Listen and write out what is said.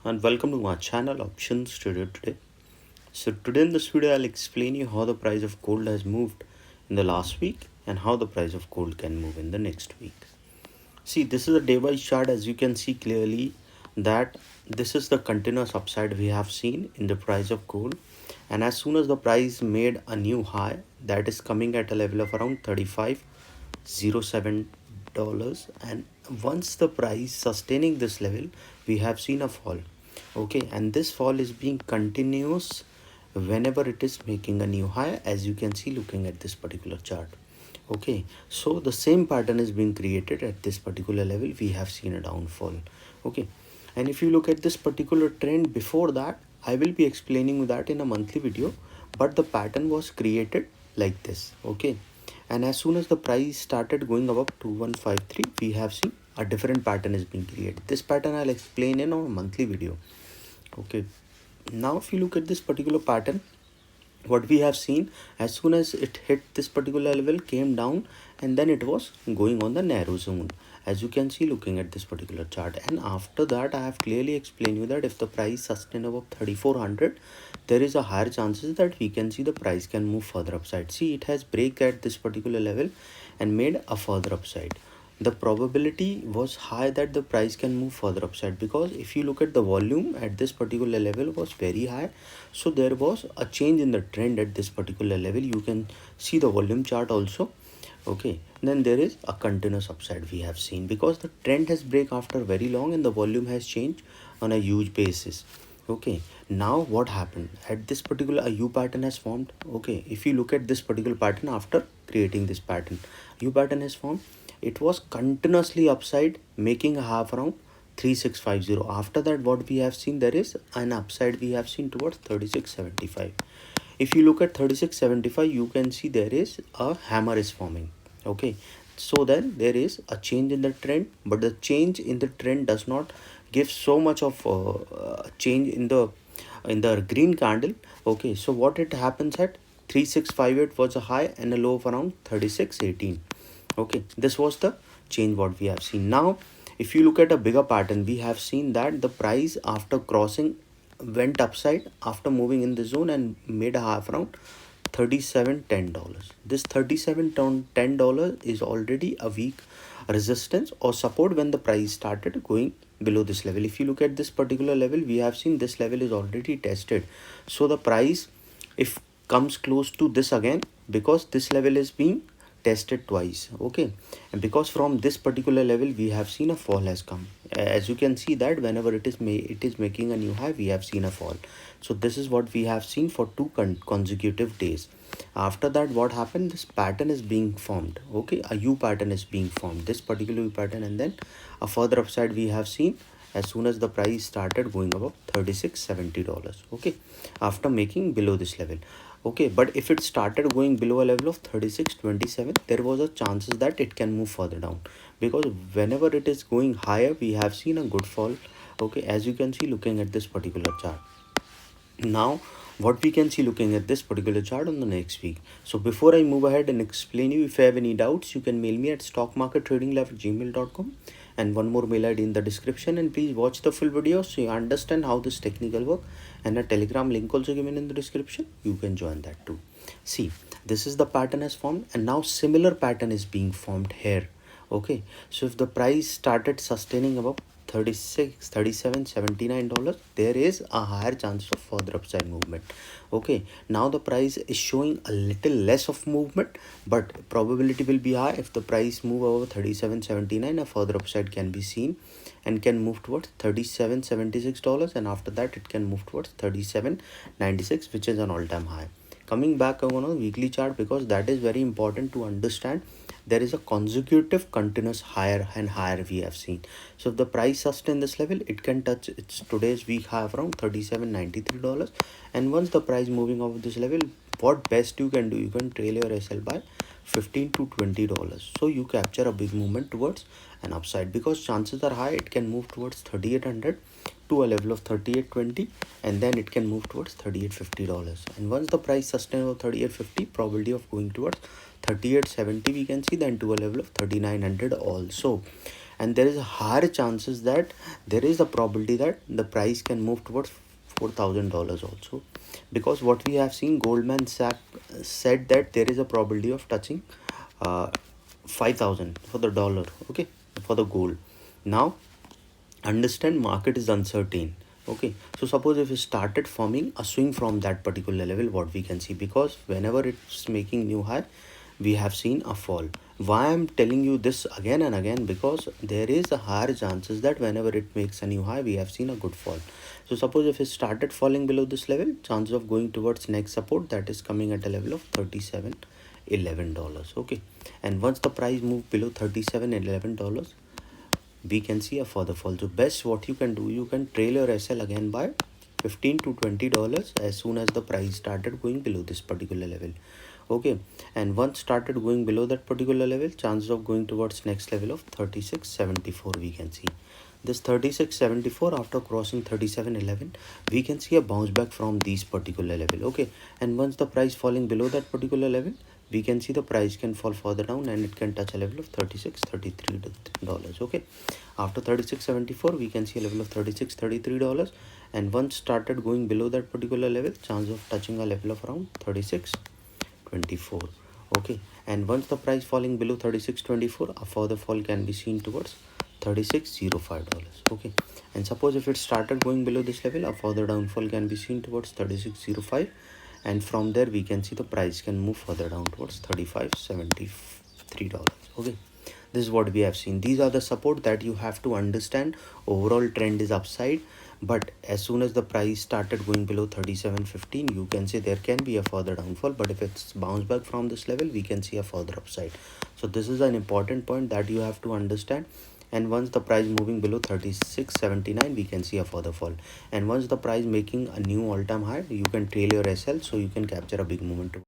and welcome to my channel Options Trader Today. So today in this video I'll explain you how the price of gold has moved in the last week and how the price of gold can move in the next week. See, this is a day-wise chart. As you can see clearly that this is the continuous upside we have seen in the price of gold, and as soon as the price made a new high that is coming at a level of around $35.07, and once the price sustaining this level we have seen a fall. Okay, and this fall is being continuous whenever it is making a new high, as you can see looking at this particular chart. Okay, so the same pattern is being created at this particular level. We have seen a downfall. Okay, and if you look at this particular trend before that, I will be explaining that in a monthly video, but the pattern was created like this. Okay, and as soon as the price started going above 2153, we have seen a different pattern is being created. This pattern I'll explain in our monthly video. Okay, now if you look at this particular pattern, what we have seen, as soon as it hit this particular level, came down, and then it was going on the narrow zone, as you can see looking at this particular chart. And after that I have clearly explained you that if the price sustain above 3400, there is a higher chances that we can see the price can move further upside. See, it has break at this particular level and made a further upside. The probability was high that the price can move further upside, because if you look at the volume at this particular level was very high, so there was a change in the trend at this particular level. You can see the volume chart also. Okay, then there is a continuous upside we have seen, because the trend has break after very long and the volume has changed on a huge basis. Okay, now what happened at this particular, a U pattern has formed. Okay, if you look at this particular pattern, after creating this pattern, U pattern has formed. It was continuously upside, making a half around 3650. After that, what we have seen, there is an upside we have seen towards 3675. If you look at 3675, you can see there is a hammer is forming. Okay, so then there is a change in the trend, but the change in the trend does not give so much of change in the green candle. Okay, so what it happens at 3658 was a high and a low of around 3618. Okay, this was the change what we have seen. Now if you look at a bigger pattern, we have seen that the price after crossing went upside after moving in the zone and made a half around $37.10. This $37.10 is already a weak resistance or support when the price started going below this level. If you look at this particular level, we have seen this level is already tested. So the price, if comes close to this again, because this level is being tested twice. Okay, and because from this particular level we have seen a fall has come, as you can see that whenever it is making a new high, we have seen a fall. So this is what we have seen for two consecutive days. After that, what happened, this pattern is being formed. Okay, a U pattern is being formed, this particular U pattern, and then a further upside we have seen as soon as the price started going above $3670. Okay, after making below this level. Okay, but if it started going below a level of 3627, there was a chances that it can move further down, because whenever it is going higher, we have seen a good fall. Okay, as you can see looking at this particular chart. Now what we can see looking at this particular chart on the next week. So before I move ahead and explain you, if you have any doubts, you can mail me at stockmarkettradinglive@gmail.com, and one more mail ID in the description. And please watch the full video so you understand how this technical work, and a telegram link also given in the description. You can join that too. See, this is the pattern has formed, and now similar pattern is being formed here. Okay, so if the price started sustaining above 36 37 $79, there is a higher chance of further upside movement. Okay, now the price is showing a little less of movement, but probability will be high. If the price move over 37.79, a further upside can be seen and can move towards $37.76, and after that it can move towards 37.96, which is an all-time high. Coming back on a weekly chart, because that is very important to understand, there is a consecutive continuous higher and higher we have seen. So if the price sustain this level, it can touch its today's week high around $37.93, and once the price moving over this level, what best you can do, you can trail your SL by $15 to $20, so you capture a big movement towards an upside, because chances are high it can move towards 3800 to a level of 3820, and then it can move towards $38.50. And once the price sustain over 38.50, probability of going towards 38.70 we can see, then to a level of 3900 also. and there is a higher chances that there is a probability that the price can move towards $4,000 also, because what we have seen, Goldman Sachs said that there is a probability of touching 5,000 for the dollar, okay, for the gold. Now understand, market is uncertain. Okay, so suppose if it started forming a swing from that particular level, what we can see, because whenever it's making new high, we have seen a fall. Why I'm telling you this again and again, because there is a higher chances that whenever it makes a new high, we have seen a good fall. So suppose if it started falling below this level, chances of going towards next support, that is coming at a level of $37.11. Okay, and once the price move below $37.11, we can see a further fall. So best what you can do, you can trail your SL again by $15 to $20 as soon as the price started going below this particular level. Okay, and once started going below that particular level, chances of going towards next level of 36.74, we can see this 36.74 after crossing 37.11, we can see a bounce back from these particular level. Okay, and once the price falling below that particular level, we can see the price can fall further down and it can touch a level of $36.33. Okay, after 36.74, we can see a level of $36.33, and once started going below that particular level, chance of touching a level of around 36.24. Okay, and once the price falling below 36.24, a further fall can be seen towards $36.05. Okay, and suppose if it started going below this level, a further downfall can be seen towards $36.05, and from there we can see the price can move further down towards $35.73. Okay, this is what we have seen. These are the support that you have to understand. Overall trend is upside, but as soon as the price started going below 37.15, you can say there can be a further downfall, but if it's bounced back from this level, we can see a further upside. So this is an important point that you have to understand. And once the price moving below 36.79, we can see a further fall, and once the price making a new all-time high, you can trail your SL so you can capture a big momentum.